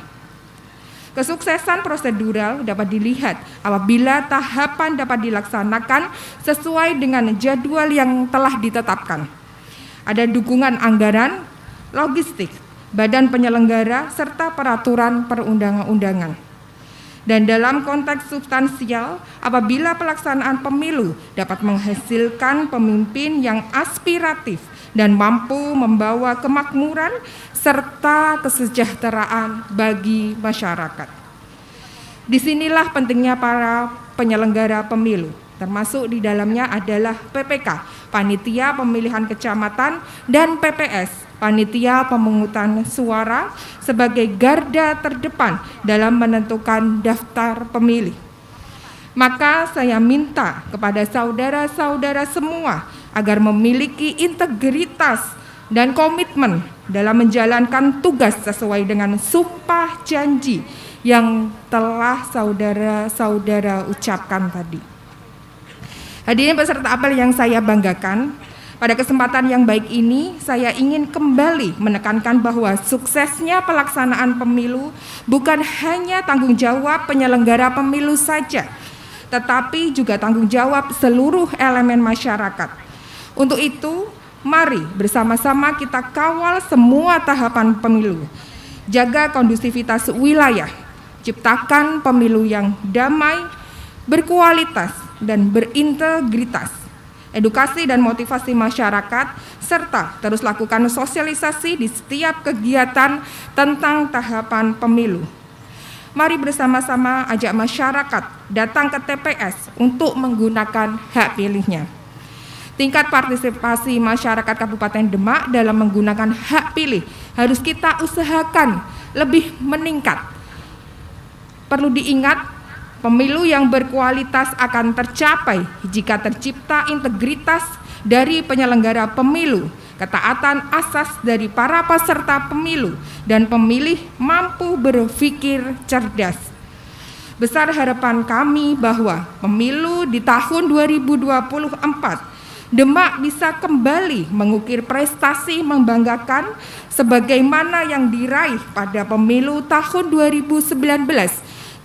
Kesuksesan prosedural dapat dilihat apabila tahapan dapat dilaksanakan sesuai dengan jadwal yang telah ditetapkan. Ada dukungan anggaran, logistik, badan penyelenggara, serta peraturan perundang-undangan. Dan dalam konteks substansial, apabila pelaksanaan pemilu dapat menghasilkan pemimpin yang aspiratif dan mampu membawa kemakmuran serta kesejahteraan bagi masyarakat. Disinilah pentingnya para penyelenggara pemilu, termasuk di dalamnya adalah PPK, Panitia Pemilihan Kecamatan, dan PPS, Panitia Pemungutan Suara, sebagai garda terdepan dalam menentukan daftar pemilih. Maka saya minta kepada saudara-saudara semua agar memiliki integritas dan komitmen dalam menjalankan tugas sesuai dengan sumpah janji yang telah saudara-saudara ucapkan tadi. Hadirin peserta apel yang saya banggakan, pada kesempatan yang baik ini saya ingin kembali menekankan bahwa suksesnya pelaksanaan pemilu bukan hanya tanggung jawab penyelenggara pemilu saja, tetapi juga tanggung jawab seluruh elemen masyarakat. Untuk itu, mari bersama-sama kita kawal semua tahapan pemilu, jaga kondusivitas wilayah, ciptakan pemilu yang damai, berkualitas, dan berintegritas, edukasi dan motivasi masyarakat, serta terus lakukan sosialisasi di setiap kegiatan tentang tahapan pemilu. Mari bersama-sama ajak masyarakat datang ke TPS untuk menggunakan hak pilihnya. Tingkat partisipasi masyarakat Kabupaten Demak dalam menggunakan hak pilih harus kita usahakan lebih meningkat. Perlu diingat, pemilu yang berkualitas akan tercapai jika tercipta integritas dari penyelenggara pemilu, ketaatan asas dari para peserta pemilu, dan pemilih mampu berpikir cerdas. Besar harapan kami bahwa pemilu di tahun 2024 Demak bisa kembali mengukir prestasi membanggakan sebagaimana yang diraih pada pemilu tahun 2019,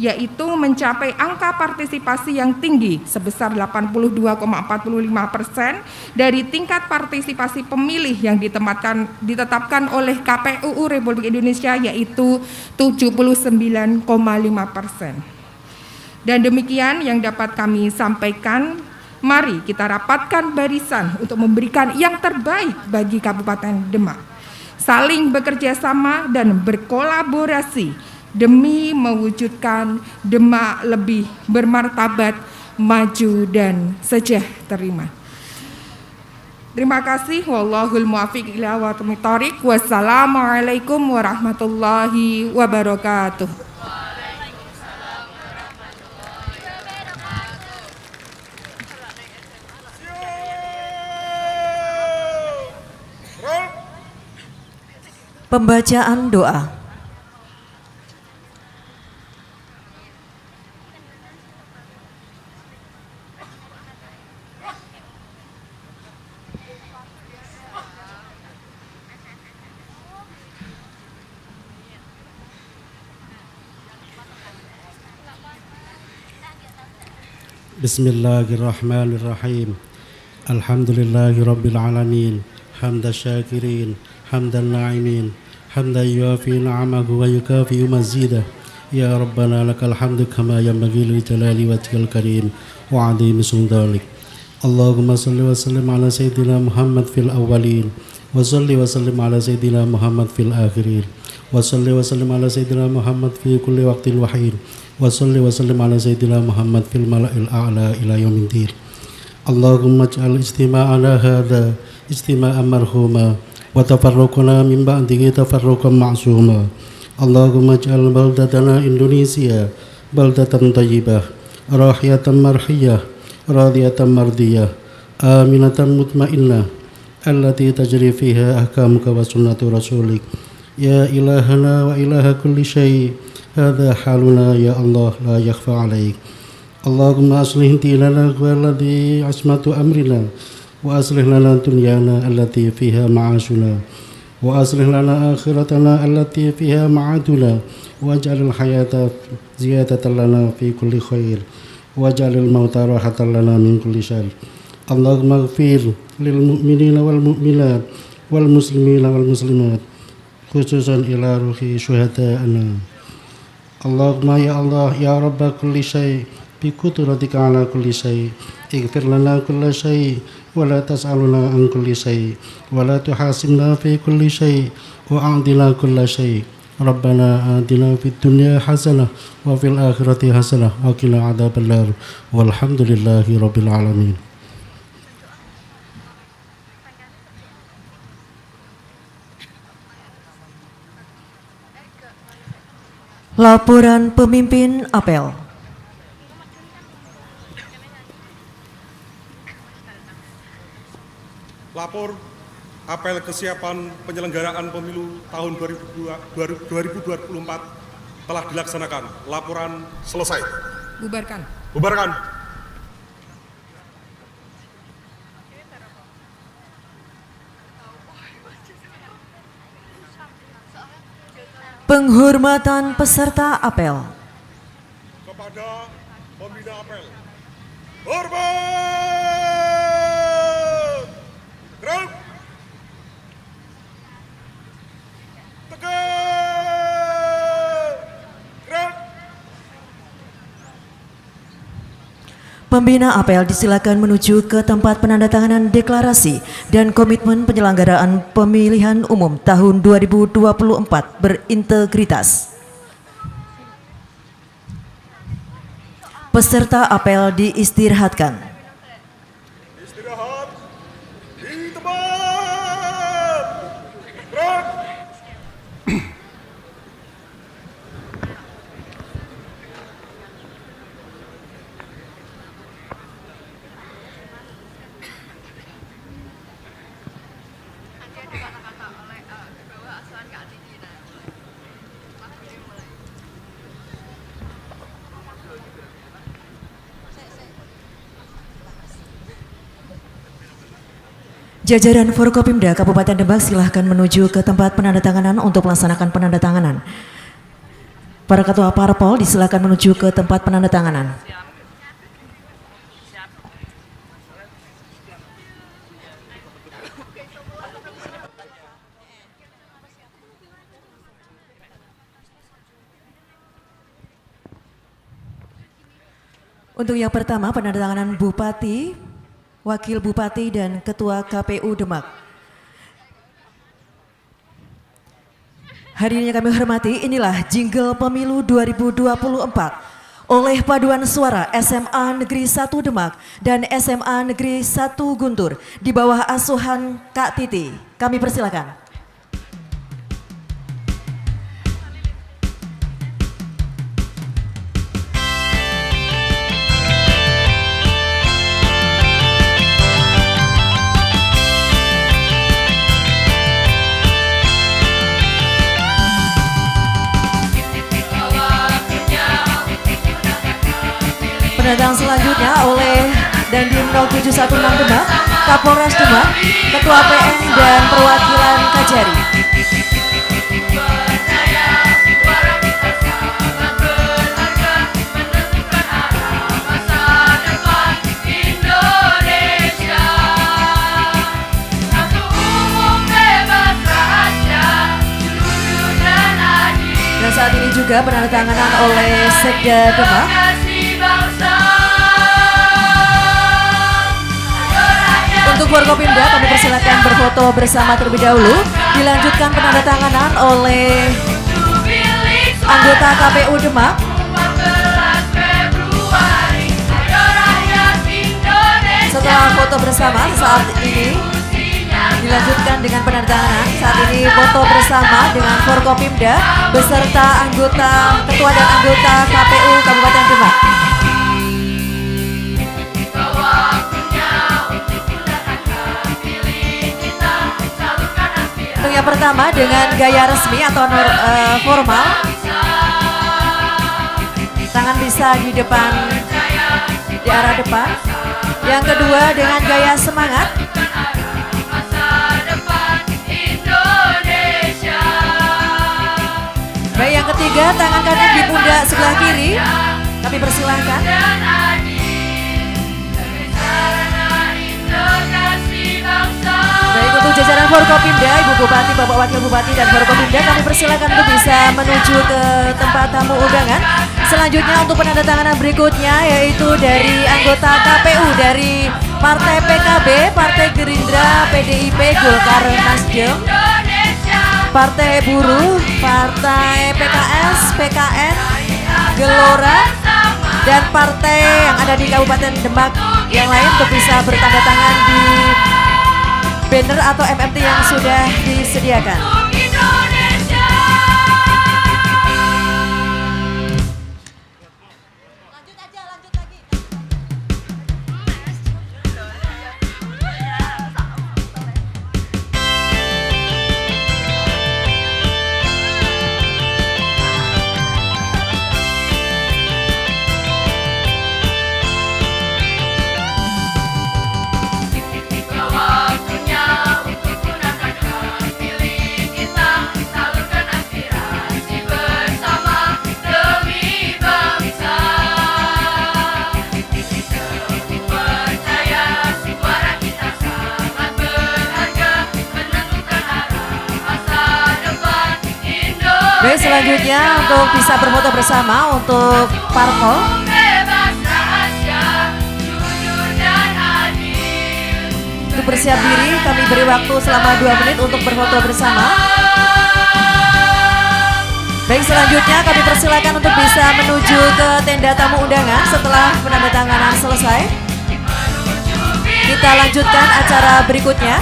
yaitu mencapai angka partisipasi yang tinggi sebesar 82,45% dari tingkat partisipasi pemilih yang ditetapkan oleh KPU Republik Indonesia, yaitu 79,5%. Dan demikian yang dapat kami sampaikan. Mari kita rapatkan barisan untuk memberikan yang terbaik bagi Kabupaten Demak. Saling bekerja sama dan berkolaborasi demi mewujudkan Demak lebih bermartabat, maju, dan sejahtera. Terima kasih. Wallahul muwaffiq ila aqwamit thoriq. Wassalamualaikum warahmatullahi wabarakatuh. Pembacaan doa. Bismillahirrahmanirrahim. Alhamdulillahi rabbil alamin. Hamda syakirin, hamdan na'imin, hamdan yuafi na'amahu wa yukafi mazidah. Ya Rabbana lakal hamdu kama yanbaghi li jalali wajhikal karim wa 'azimi sultanik. Allahumma salli wa sallim ala sayyidina Muhammad fil awwalin wa salli wa sallim ala sayyidina Muhammad fil akhirin wa salli wa sallim ala sayyidina Muhammad fi kulli waqtin wa hin wa salli wa sallim ala sayyidina Muhammad fil mala'il a'la ila yaumiddin. Allahumma ij'al istima'ana hadha istima'an marhuma wa tafarruqana min ba'dihi tafarruqan ma'suma. Allahumma ij'al baldatana Indonesia baldatan thayyibah rahiyatan marhiyah radiyatan mardiyah aminatan mutmainnah allati tajri fiha ahkamuka wa sunnatu rasulik. Ya ilahana wa ilaha kulli syai' hadha haluna ya Allah la yakhfa alaik. Allahumma aslih dinana walladhi asmatu amrina wa aslih lana dunyana allati fiha ma'ashuna wa aslih lana akhiratana allati fiha ma'aduna waj'alil hayata ziyadatan lana fi kulli khair waj'alil mauta rahatan lana min kulli syarr. Allahumma ighfir lil mu'minina wal mu'minat wal muslimina wal muslimat khususan ila ruhi syuhada'ana. Allahumma ya Allah ya Rabba kulli syai' bi qudratika ala kulli syai' ighfir lana kulla syai' wa la tas'aluna an kulli syai' wa la tuhasibna fi kulli syai' wa a'dina kulla syai'. Rabbana atina fid dunya hasanah wa fil akhirati hasanah wa qina adzabannar walhamdulillahi rabbil alamin. Laporan pemimpin apel. Lapor apel kesiapan penyelenggaraan pemilu tahun 2024 telah dilaksanakan. Laporan selesai. Bubarkan. Bubarkan. Penghormatan peserta apel. Kepada pembina apel. Hormat! Gerak! Tegak! Gerak! Pembina apel disilakan menuju ke tempat penandatanganan deklarasi dan komitmen penyelenggaraan pemilihan umum tahun 2024 berintegritas. Peserta apel diistirahatkan. Istirahat di tempat. Gerak! Jajaran Forkopimda Kabupaten Demak silahkan menuju ke tempat penandatanganan untuk melaksanakan penandatanganan. Para ketua parpol disilakan menuju ke tempat penandatanganan. Untuk yang pertama penandatanganan Bupati, Wakil Bupati dan Ketua KPU Demak. Hadirin yang kami hormati, inilah jingle pemilu 2024 oleh paduan suara SMA Negeri 1 Demak dan SMA Negeri 1 Guntur di bawah asuhan Kak Titi. Kami persilakan. Penandatangan selanjutnya oleh Dandim 0716 Demak, Kapolres Demak, Ketua PN dan Perwakilan Kajari. juga penandatanganan oleh Sekda Demak. Untuk Forkopimda kami persilakan berfoto bersama terlebih dahulu. Dilanjutkan penandatanganan oleh anggota KPU Demak. Setelah foto bersama saat ini dilanjutkan dengan penandatanganan. Saat ini foto bersama dengan Forkopimda beserta anggota ketua dan anggota KPU Kabupaten Demak. Untuk yang pertama dengan gaya resmi atau formal, tangan bisa di depan, di arah depan. Yang kedua dengan gaya semangat. Baik, yang ketiga tangan kanan di pundak sebelah kiri. Kami persilahkan. Baik, untuk jajaran Forkopimda, Ibu Bupati, Bapak Wakil Bupati dan Forkopimda kami persilakan untuk bisa menuju ke tempat tamu undangan. Selanjutnya untuk penandatanganan berikutnya yaitu dari anggota KPU dari Partai PKB, Partai Gerindra, PDIP, Golkar, Nasdem, Partai Buruh, Partai PKS, PKN, Gelora, dan partai yang ada di Kabupaten Demak yang lain untuk bisa bertanda tangan di banner atau MMT yang sudah disediakan. Baik, selanjutnya untuk bisa berfoto bersama untuk parpol. Untuk bersiap diri kami beri waktu selama 2 menit untuk berfoto bersama. Baik, selanjutnya kami persilakan untuk bisa menuju ke tenda tamu undangan setelah penandatanganan selesai. Kita lanjutkan acara berikutnya.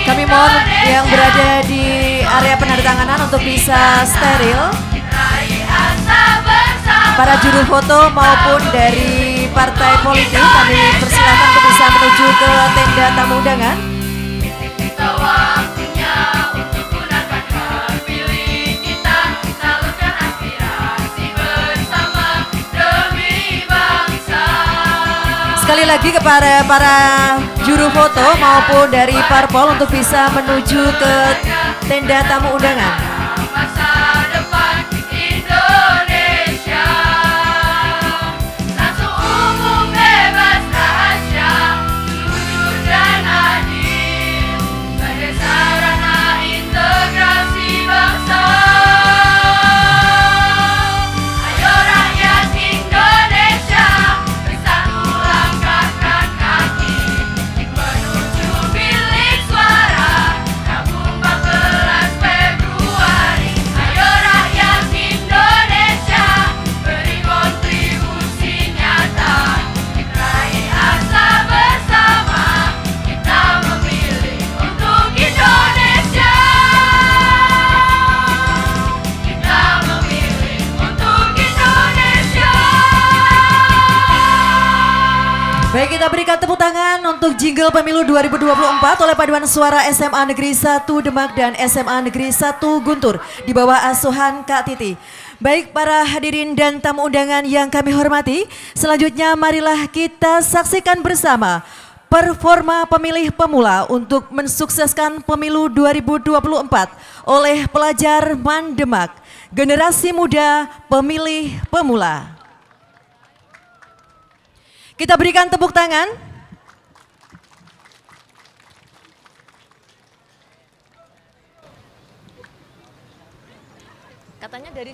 Kami mohon yang berada di area penandatanganan untuk bisa steril. Para juru foto maupun dari partai politik kami persilakan untuk bisa menuju ke tenda tamu undangan. Sekali lagi kepada para juru foto maupun dari parpol untuk bisa menuju ke tenda tamu undangan. Baik, kita berikan tepuk tangan untuk jingle pemilu 2024 oleh paduan suara SMA Negeri 1 Demak dan SMA Negeri 1 Guntur di bawah asuhan Kak Titi. Baik para hadirin dan tamu undangan yang kami hormati, selanjutnya marilah kita saksikan bersama performa pemilih pemula untuk mensukseskan pemilu 2024 oleh pelajar MAN Demak, generasi muda pemilih pemula. Kita berikan tepuk tangan. Katanya dari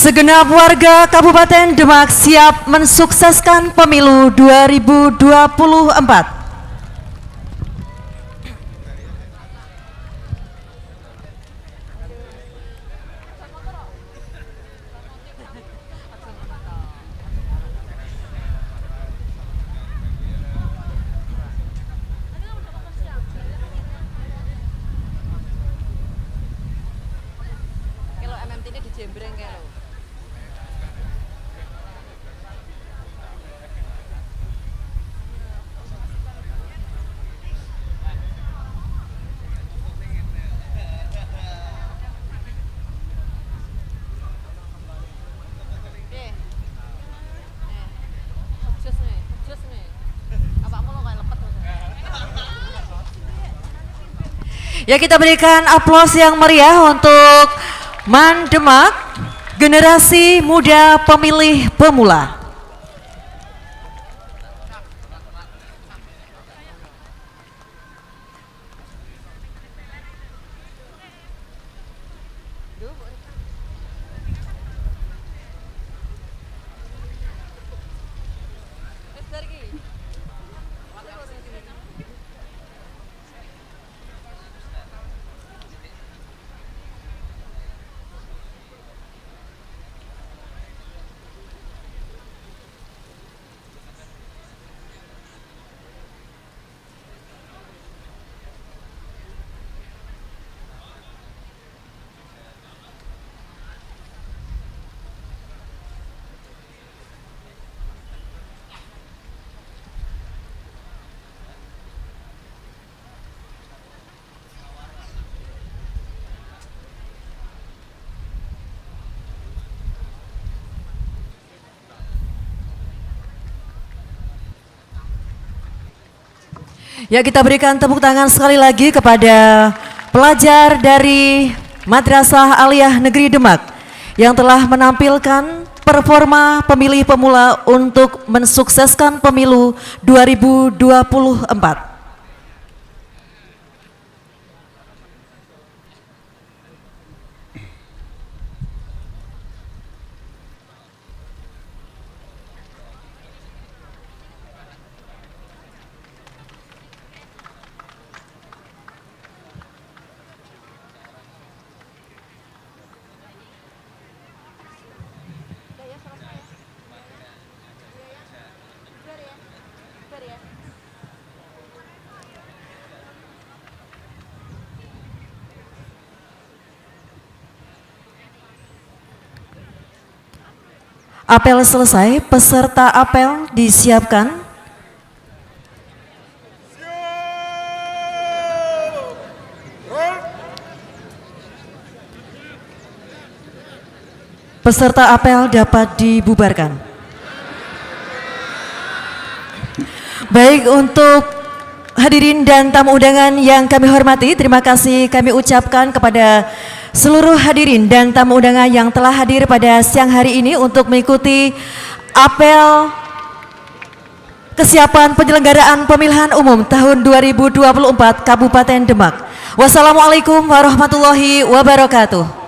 Segenap warga Kabupaten Demak siap mensukseskan pemilu 2024. Ya, kita berikan aplaus yang meriah untuk MAN Demak, generasi muda pemilih pemula. Ya, kita berikan tepuk tangan sekali lagi kepada pelajar dari Madrasah Aliyah Negeri Demak yang telah menampilkan performa pemilih pemula untuk mensukseskan pemilu 2024. Apel selesai, peserta apel disiapkan. Peserta apel dapat dibubarkan. Baik, untuk hadirin dan tamu undangan yang kami hormati, terima kasih kami ucapkan kepada seluruh hadirin dan tamu undangan yang telah hadir pada siang hari ini untuk mengikuti apel kesiapan penyelenggaraan pemilihan umum tahun 2024 Kabupaten Demak. Wassalamualaikum warahmatullahi wabarakatuh.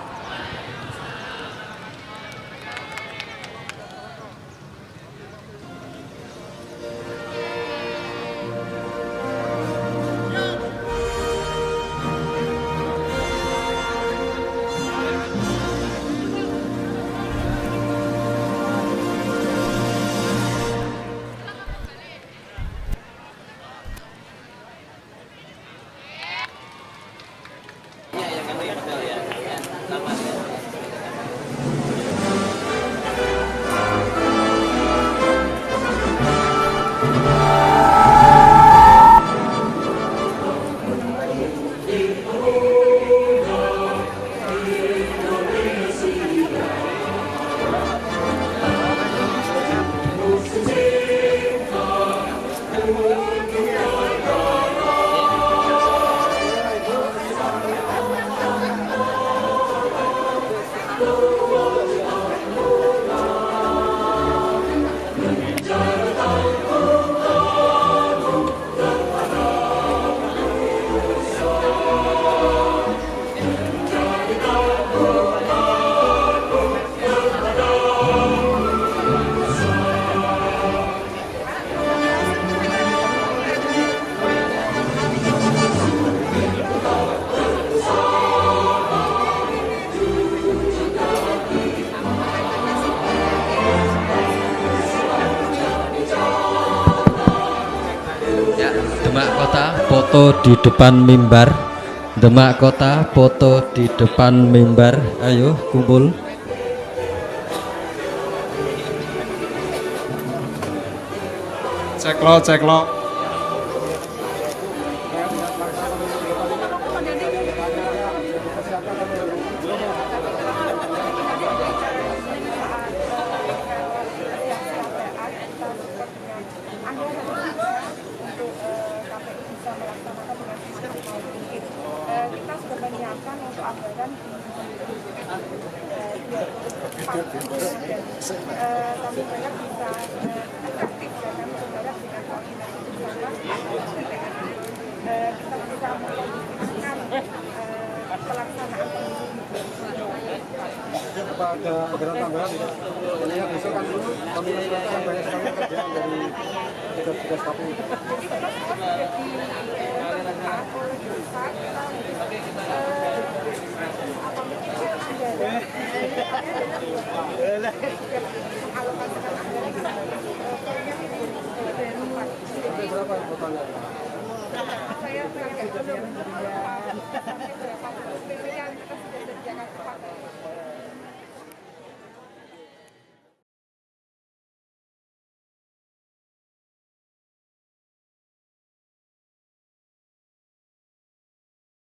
Demak Kota foto di depan mimbar. Demak Kota foto di depan mimbar. Ayo kumpul. Ceklo, ceklo. Kita sudah menyiapkan untuk anggaran kami banyak bisa efektif dan kami berharap dengan koordinasi bersama kita bisa melakukan pelaksanaan Ada anggaran tambahan tidak? Ini besok kan dulu kami melakukan banyak sekali kerjaan dari tugas-tugas KPU. Saya